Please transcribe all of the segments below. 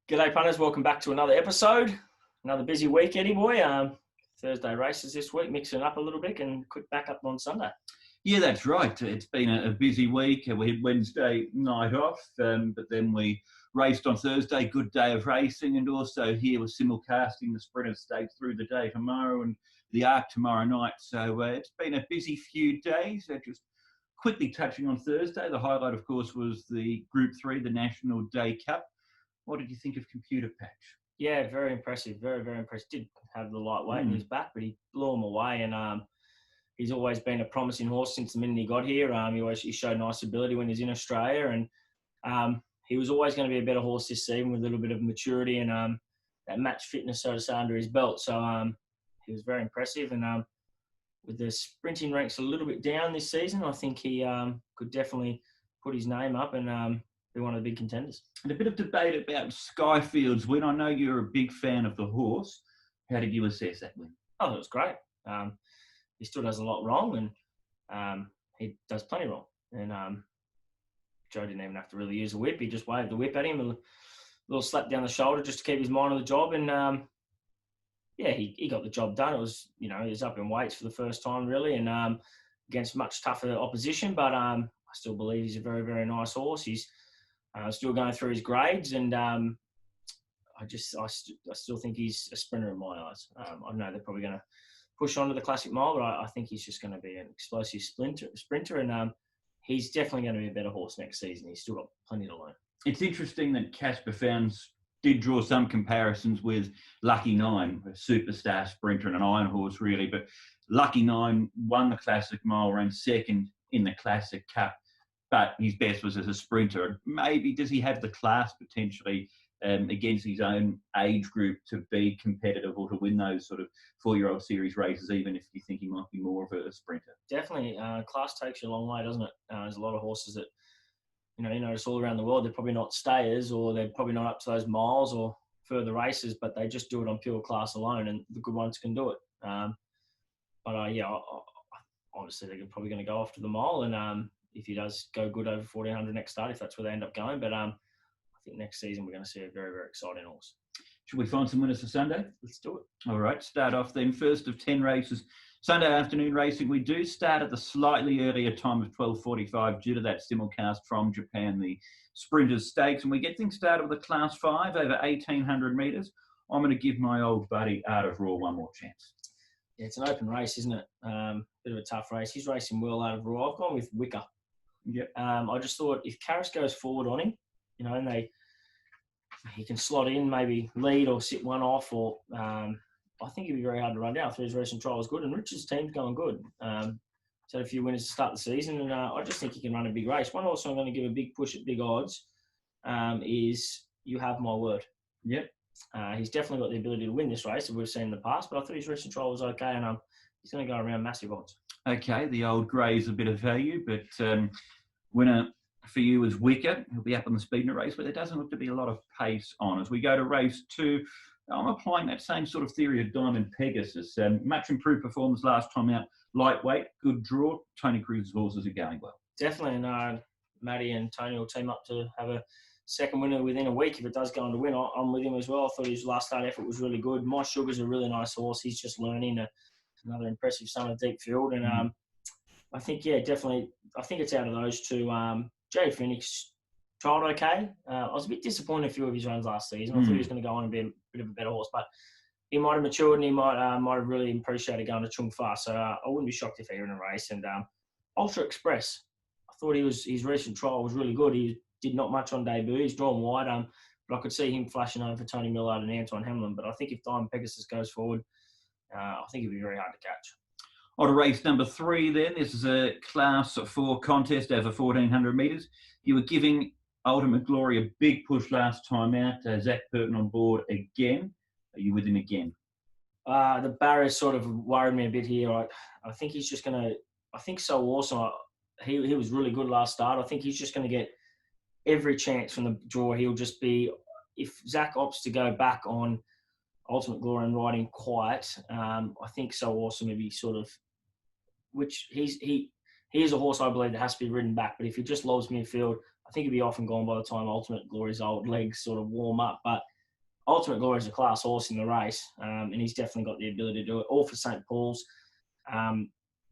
G'day punters, welcome back to another episode. Another busy week, Eddie boy. Thursday races this week, mixing it up a little bit and quick back up on Sunday. Yeah, that's right. It's been a busy week. We had Wednesday night off, but then we raced on Thursday, good day of racing, and also here we're simulcasting the Sprinter Stakes through the day tomorrow and the Arc tomorrow night. So it's been a busy few days. Just quickly touching on Thursday, the highlight, of course, was the Group 3, the National Day Cup. What did you think of Computer Patch? Yeah, very impressive. Very, very impressive. Did have the lightweight in his back, but he blew him away. And he's always been a promising horse since the minute he got here. He showed nice ability when he was in Australia. And he was always going to be a better horse this season with a little bit of maturity and that match fitness, so to say, under his belt. So he was very impressive. And with the sprinting ranks a little bit down this season, I think he could definitely put his name up and be one of the big contenders. And a bit of debate about Skyfield's win. I know you're a big fan of the horse. How did you assess that win? Oh, it was great. He still does a lot wrong, and he does plenty wrong. And Joe didn't even have to really use a whip. He just waved the whip at him, a little slap down the shoulder just to keep his mind on the job. And he got the job done. It was, he was up in weights for the first time really, and against much tougher opposition. But I still believe he's a very, very nice horse. He's still going through his grades, and I still think he's a sprinter in my eyes. I know they're probably going to push on to the Classic Mile, but I think he's just going to be an explosive sprinter, and he's definitely going to be a better horse next season. He's still got plenty to learn. It's interesting that Casper Founds did draw some comparisons with Lucky Nine, a superstar sprinter and an iron horse, really. But Lucky Nine won the Classic Mile, ran second in the Classic Cup, but his best was as a sprinter. Maybe does he have the class potentially against his own age group to be competitive or to win those sort of 4-year-old series races, even if you think he might be more of a sprinter? Definitely. Class takes you a long way, doesn't it? There's a lot of horses that, you notice all around the world, they're probably not stayers or they're probably not up to those miles or further races, but they just do it on pure class alone, and the good ones can do it. Obviously they're probably going to go off to the mile, and if he does go good over 1400 next start, if that's where they end up going. But I think next season we're going to see a very, very exciting horse. Should we find some winners for Sunday? Let's do it. All right, start off then. First of 10 races, Sunday afternoon racing. We do start at the slightly earlier time of 12:45 due to that simulcast from Japan, the Sprinters Stakes. And we get things started with a Class 5 over 1,800 metres. I'm going to give my old buddy Art of Raw one more chance. Yeah, it's an open race, isn't it? Bit of a tough race. He's racing well Out of Raw. I've gone with Wicker. Yep. I just thought if Karras goes forward on him, and he can slot in, maybe lead or sit one off, or I think he'd be very hard to run down. His recent trial was good, and Richard's team's going good. So a few winners to start the season, and I just think he can run a big race. One horse I'm going to give a big push at big odds is You Have My Word. Yep. He's definitely got the ability to win this race, as we've seen in the past, but I thought his recent trial was okay, and he's going to go around massive odds. Okay, the old grey's a bit of value, but winner for you is Wicker. He'll be up on the Speedner race, but there doesn't look to be a lot of pace on. As we go to race 2, I'm applying that same sort of theory of Diamond Pegasus. Much improved performance last time out. Lightweight, good draw. Tony Cruz's horses are going well. Definitely, and Matty and Tony will team up to have a second winner within a week if it does go on to win. I'm with him as well. I thought his last start effort was really good. My Sugar's a really nice horse. He's just learning. Another impressive summer deep field, and I think definitely. I think it's out of those two. Jade Phoenix trialled okay. I was a bit disappointed in a few of his runs last season. I thought he was going to go on and be a bit of a better horse, but he might have matured and he might have really appreciated going to Chung Fa. So I wouldn't be shocked if he were in a race. And Ultra Express, I thought his recent trial was really good. He did not much on debut. He's drawn wide, but I could see him flashing over for Tony Millard and Antoine Hamlin. But I think if Diamond Pegasus goes forward, I think it'll be very hard to catch. On to race number 3 then. This is a Class 4 contest over 1,400 metres. You were giving Ultimate Glory a big push last time out. Zach Burton on board again. Are you with him again? The barrier sort of worried me a bit here. I think he's just going to – I think So Awesome. He was really good last start. I think he's just going to get every chance from the draw. He'll just be – if Zach opts to go back on Ultimate Glory and riding quiet, I think So Awesome will be sort of – which he is a horse I believe that has to be ridden back. But if he just lobs midfield, I think he'll be off and gone by the time Ultimate Glory's old legs sort of warm up. But Ultimate Glory is a class horse in the race, and he's definitely got the ability to do it. All for St. Paul's.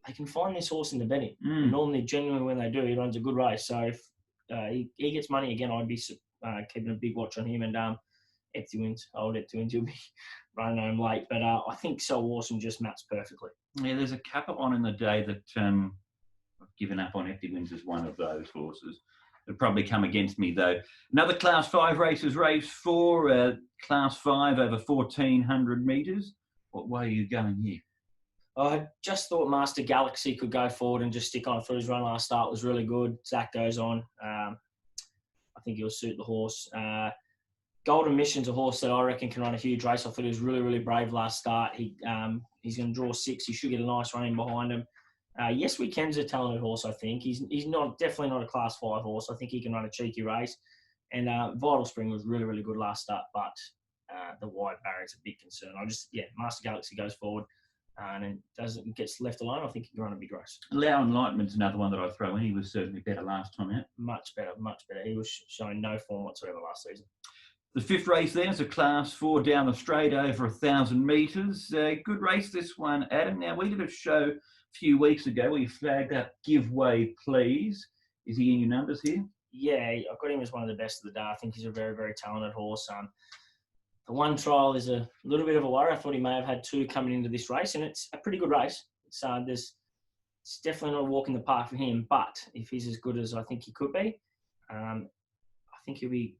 They can find this horse in the betting. And normally, genuinely, when they do, he runs a good race. So if he gets money again, I'd be keeping a big watch on him. And Epty wins. Old Epty wins. He'll be running home late. But I think So Awesome just maps perfectly. Yeah, there's a couple on in the day that I've given up on. Epty wins as one of those horses. It'll probably come against me, though. Another Class 5 race is race 4, Class 5 over 1,400 metres. What way are you going here? I just thought Master Galaxy could go forward and just stick on. I thought his run last start was really good. Zach goes on. I think he'll suit the horse. Golden Mission's a horse that I reckon can run a huge race. I thought he was really, really brave last start. He's going to draw 6. He should get a nice run in behind him. Yes Weekend's a talented horse, I think. He's definitely not a Class 5 horse. I think he can run a cheeky race. And Vital Spring was really, really good last start, but the wide barrier is a big concern. Master Galaxy goes forward and gets left alone. I think he can run a big race. Lau Enlightenment's another one that I throw in. He was certainly better last time out. Much better. He was showing no form whatsoever last season. The 5th race then is a Class 4 down the straight over 1,000 metres. Good race, this one, Adam. Now, we did a show a few weeks ago where you flagged up Give Way Please. Is he in your numbers here? Yeah, I've got him as one of the best of the day. I think he's a very, very talented horse. The one trial is a little bit of a worry. I thought he may have had 2 coming into this race, and it's a pretty good race. It's definitely not a walk in the park for him, but if he's as good as I think he could be, I think he'll be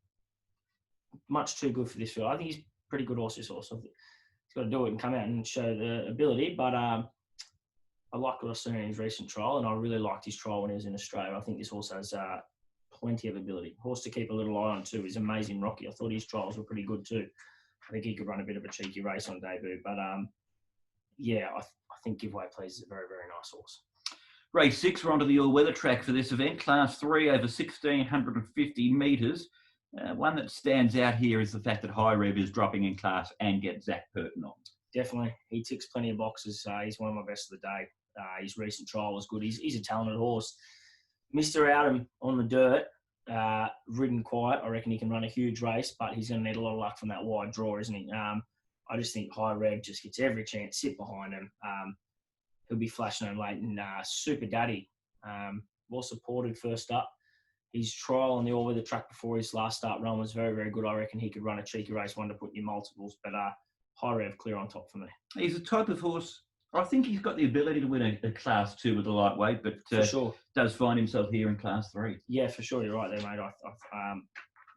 much too good for this field. I think he's a pretty good horse, this horse. He's got to do it and come out and show the ability, but I like what I've seen in his recent trial, and I really liked his trial when he was in Australia. I think this horse has plenty of ability. Horse to keep a little eye on too is Amazing Rocky. I thought his trials were pretty good too. I think he could run a bit of a cheeky race on debut, but I think Give Way Please is a very, very nice horse. Race 6, we're onto the all-weather track for this event. Class 3 over 1,650 metres. One that stands out here is the fact that High Rev is dropping in class and gets Zach Purton on. Definitely. He ticks plenty of boxes. He's one of my best of the day. His recent trial was good. He's a talented horse. Mr. Outham on the dirt, ridden quiet. I reckon he can run a huge race, but he's going to need a lot of luck from that wide draw, isn't he? I just think High Rev just gets every chance, sit behind him. He'll be flashing home late. And Super Daddy, well supported first up. His trial on the all-weather track before his last start run was very, very good. I reckon he could run a cheeky race, one to put in your multiples, but High Rev clear on top for me. He's a type of horse, I think he's got the ability to win a Class 2 with a lightweight, but for sure does find himself here in Class 3. Yeah, for sure. You're right there, mate.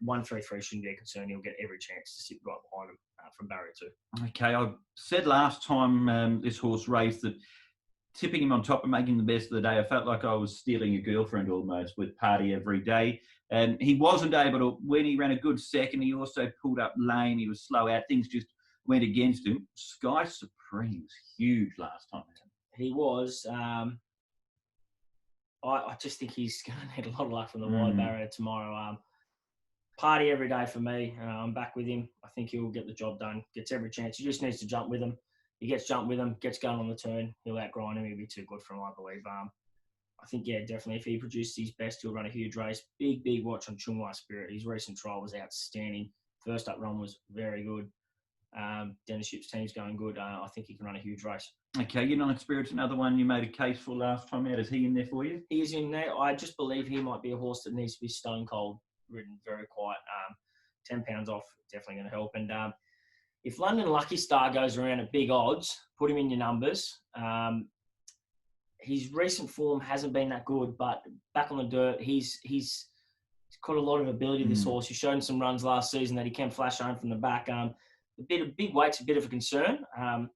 133 shouldn't be a concern. He'll get every chance to sit right behind him from barrier 2. Okay, I said last time this horse raced that tipping him on top and making the best of the day, I felt like I was stealing a girlfriend almost with Party Every Day. And he wasn't able to win. He ran a good second. He also pulled up lame. He was slow out. Things just went against him. Sky Supreme was huge last time. He was. I just think he's going to need a lot of luck from the wide barrier tomorrow. Party Every Day for me. I'm back with him. I think he'll get the job done. Gets every chance. He just needs to jump with him. He gets jumped with him, gets going on the turn. He'll outgrind him. He'll be too good for him, I believe. I think, yeah, definitely. If he produces his best, he'll run a huge race. Big, big watch on Chunghwa Spirit. His recent trial was outstanding. First up run was very good. Dennis Ship's team's going good. I think he can run a huge race. Okay, United Spirit's another one you made a case for last time out. Is he in there for you? He is in there. I just believe he might be a horse that needs to be stone cold, ridden very quiet. 10 pounds off, definitely going to help. And if London Lucky Star goes around at big odds, put him in your numbers. His recent form hasn't been that good, but back on the dirt, he's got a lot of ability, this horse. He showed some runs last season that he can flash home from the back. Big weight's a bit of a concern. I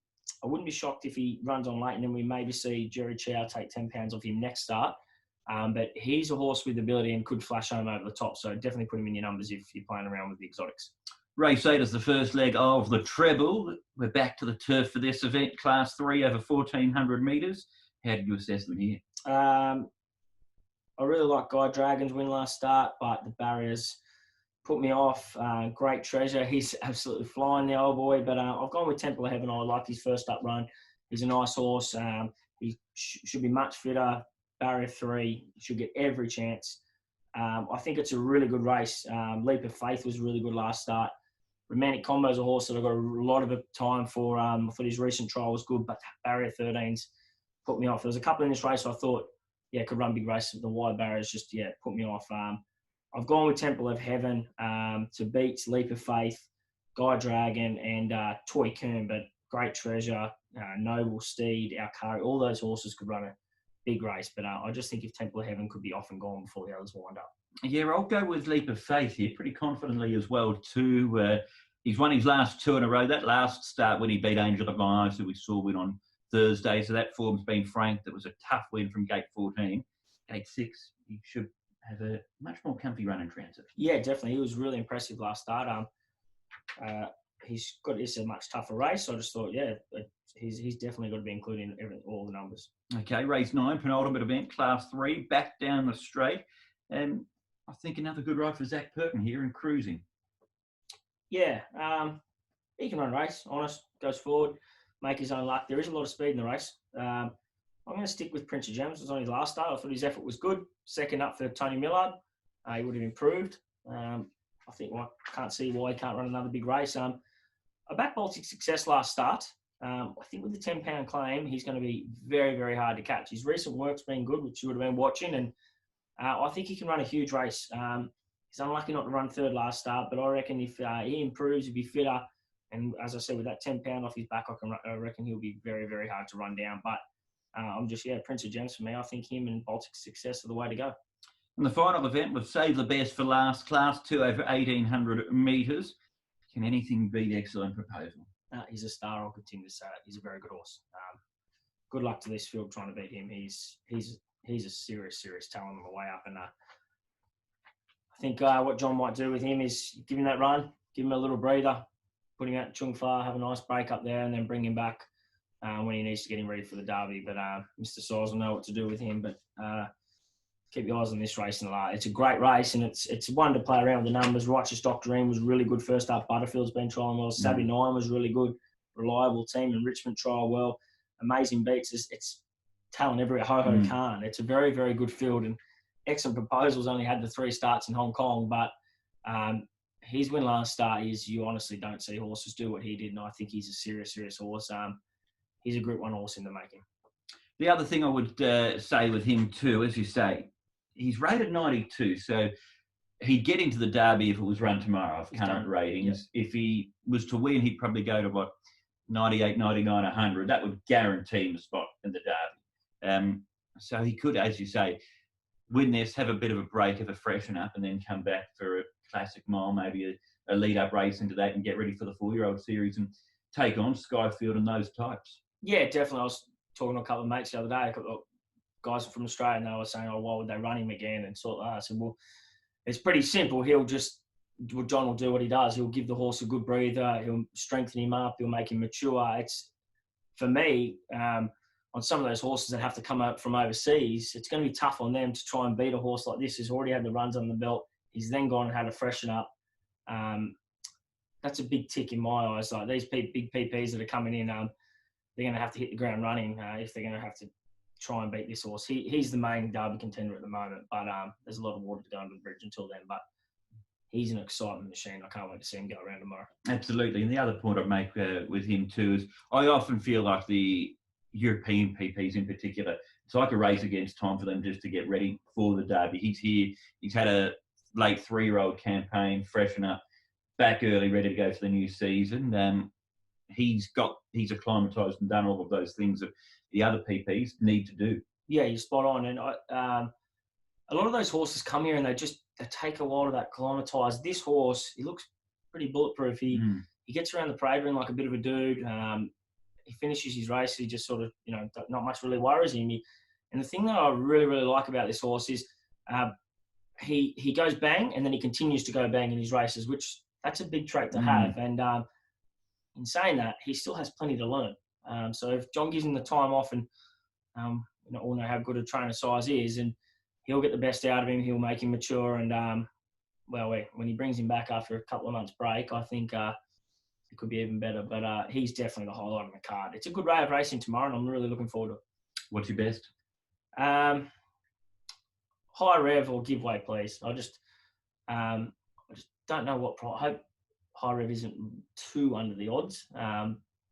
wouldn't be shocked if he runs on late and then we maybe see Jerry Chow take 10 pounds off him next start. But he's a horse with ability and could flash home over the top. So definitely put him in your numbers if you're playing around with the exotics. Race 8 is the first leg of the treble. We're back to the turf for this event, Class 3 over 1,400 metres. How did you assess them here? I really like Guy Dragon's win last start, but the barriers put me off. Great Treasure, he's absolutely flying, the old boy. But I've gone with Temple of Heaven. I liked his first up run. He's a nice horse. He should be much fitter. Barrier 3, should get every chance. I think it's a really good race. Leap of Faith was really good last start. Romantic Combo's a horse that I got a lot of time for. I thought his recent trial was good, but barrier 13s put me off. There was a couple in this race I thought, could run big races. The wide barriers just, put me off. I've gone with Temple of Heaven to beat Leap of Faith, Guy Dragon, and Toy Kern, but Great Treasure, Noble Steed, Alcari, all those horses could run a big race. But I just think if Temple of Heaven could be off and gone before the others wind up. Yeah, I'll go with Leap of Faith here, pretty confidently as well, too. He's won his last 2 in a row. That last start when he beat Angel of My Eyes, that we saw win on Thursday, so that form's been franked. That was a tough win from gate 14. Gate 6, he should have a much more comfy run in transit. Yeah, definitely. He was really impressive last start. He's got a much tougher race. So I just thought, he's definitely got to be included in all the numbers. Okay, race 9, penultimate event, class 3, back down the straight. And I think another good ride for Zach Perkin here in cruising. Yeah, he can run a race, honest, goes forward, make his own luck. There is a lot of speed in the race. I'm going to stick with Prince of Gems. It was only the last start. I thought his effort was good. Second up for Tony Millard. He would have improved. I think I can't see why he can't run another big race. I backed Baltic Success last start. I think with the 10-pound claim, he's going to be very, very hard to catch. His recent work's been good, which you would have been watching, and I think he can run a huge race. He's unlucky not to run third last start, but I reckon if he improves, he'll be fitter. And as I said, with that 10-pound off his back, I reckon he'll be very, very hard to run down. But I'm just, Prince of Gems for me. I think him and Baltic Success are the way to go. And the final event, we've saved the best for last, class 2 over 1,800 metres. Can anything beat Excellent Proposal? He's a star. I'll continue to say it. He's a very good horse. Good luck to this field trying to beat him. He's a serious, serious talent on the way up. And I think what John might do with him is give him that run, give him a little breather, put him out to Chung Fa, have a nice break up there, and then bring him back when he needs to get him ready for the Derby. But Mr. Size will know what to do with him. But keep your eyes on this race. And it's a great race, and it's one to play around with the numbers. Righteous Doctrine was really good first up. Butterfield's been trialling well. Savvy 9 was really good. Reliable team. And Richmond trial well. Amazing beats. It's talent everywhere. Ho-Ho Khan. It's a very, very good field. And Excellent Proposals only had the 3 starts in Hong Kong, but his win last start is you honestly don't see horses do what he did, and I think he's a serious, serious horse. He's a Group 1 horse in the making. The other thing I would say with him too, as you say, he's rated 92, so he'd get into the Derby if it was run tomorrow of current ratings. Yep. If he was to win, he'd probably go to 98, 99, 100. That would guarantee him a spot in the Derby. So he could, as you say, win this, have a bit of a break, have a freshen up, and then come back for a classic mile, maybe a lead-up race into that, and get ready for the 4-year-old series and take on Skyfield and those types. Yeah, definitely. I was talking to a couple of mates the other day, a couple of guys from Australia, and they were saying, why would they run him again? And sort of that. I said, well, it's pretty simple. John will do what he does. He'll give the horse a good breather. He'll strengthen him up. He'll make him mature. It's, for me, on some of those horses that have to come out from overseas, it's going to be tough on them to try and beat a horse like this who's already had the runs on the belt. He's then gone and had a freshen up. That's a big tick in my eyes. Like these big PPs that are coming in, they're going to have to hit the ground running if they're going to have to try and beat this horse. He's the main Derby contender at the moment, but there's a lot of water to go under the bridge until then. But he's an excitement machine. I can't wait to see him go around tomorrow. Absolutely. And the other point I'd make with him too is I often feel like the European PPs in particular, it's like a race against time for them just to get ready for the Derby. He's here. He's had a late 3-year-old campaign, freshen up, back early, ready to go for the new season. He's acclimatised and done all of those things that the other PPs need to do. Yeah, you're spot on. And a lot of those horses come here and they take a while to acclimatise. This horse, he looks pretty bulletproof. He gets around the parade ring like a bit of a dude. He finishes his race. He just sort of, not much really worries him. And the thing that I really, really like about this horse is he goes bang and then he continues to go bang in his races, which that's a big trait to have. And in saying that, he still has plenty to learn. So if John gives him the time off, and all know how good a trainer Size is, and he'll get the best out of him, he'll make him mature. And when he brings him back after a couple of months break, I think it could be even better. But he's definitely the highlight on the card. It's a good way of racing tomorrow, and I'm really looking forward to it. What's your best? High rev or give way, please. I just don't know what price. High Rev isn't too under the odds.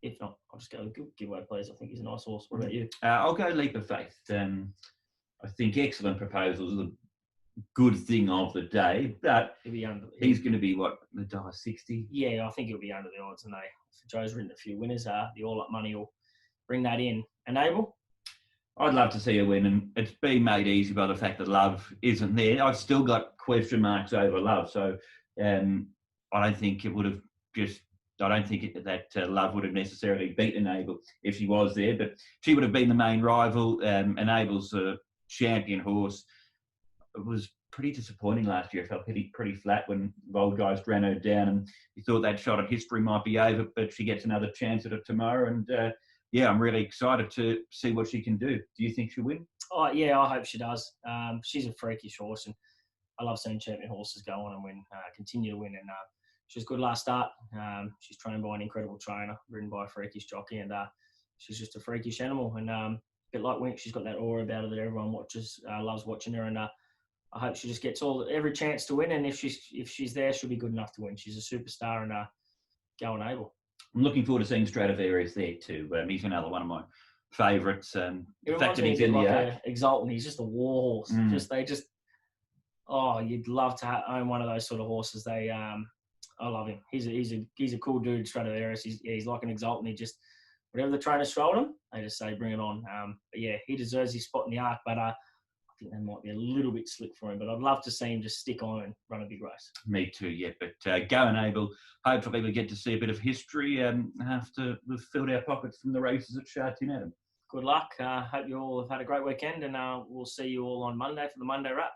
If not, I'll just go Giveaway Please. I think he's a nice horse. What about you? I'll go Leap of Faith. I think Excellent Proposals is a good thing of the day, but he's going to be what, $1.60? Yeah, I think he'll be under the odds, and Joe's written a few winners. The All Up Money will bring that in. Enable? I'd love to see her win, and it's been made easy by the fact that Love isn't there. I've still got question marks over Love, so I don't think it would have I don't think that Love would have necessarily beaten Enable if she was there, but she would have been the main rival. Enable's a champion horse. It was pretty disappointing last year. It felt pretty flat when the old guys ran her down, and you thought that shot at history might be over, but she gets another chance at it tomorrow, and yeah, I'm really excited to see what she can do. Do you think she'll win? Oh, yeah, I hope she does. She's a freakish horse, and I love seeing champion horses go on and win, continue to win. And she was good last start. She's trained by an incredible trainer, ridden by a freakish jockey, and she's just a freakish animal. And a bit like Wink, she's got that aura about her that everyone loves watching her. And I hope she just gets every chance to win. And if she's there, she'll be good enough to win. She's a superstar, and go Enable. I'm looking forward to seeing Stradivarius there too. He's another one of my favourites. The fact that he's in the Exultant, he's just a war horse. You'd love to own one of those sort of horses. I love him. He's a cool dude, Stradivarius. He's like an Exultant. He just, whatever the trainers showed him, they just say bring it on. But yeah, he deserves his spot in the arc. But I think that might be a little bit slick for him, but I'd love to see him just stick on and run a big race. Me too, yeah. But go Enable. Hopefully we get to see a bit of history after we've filled our pockets from the races at Sha Tin, Adam. Good luck. Hope you all have had a great weekend, and we'll see you all on Monday for the Monday Wrap.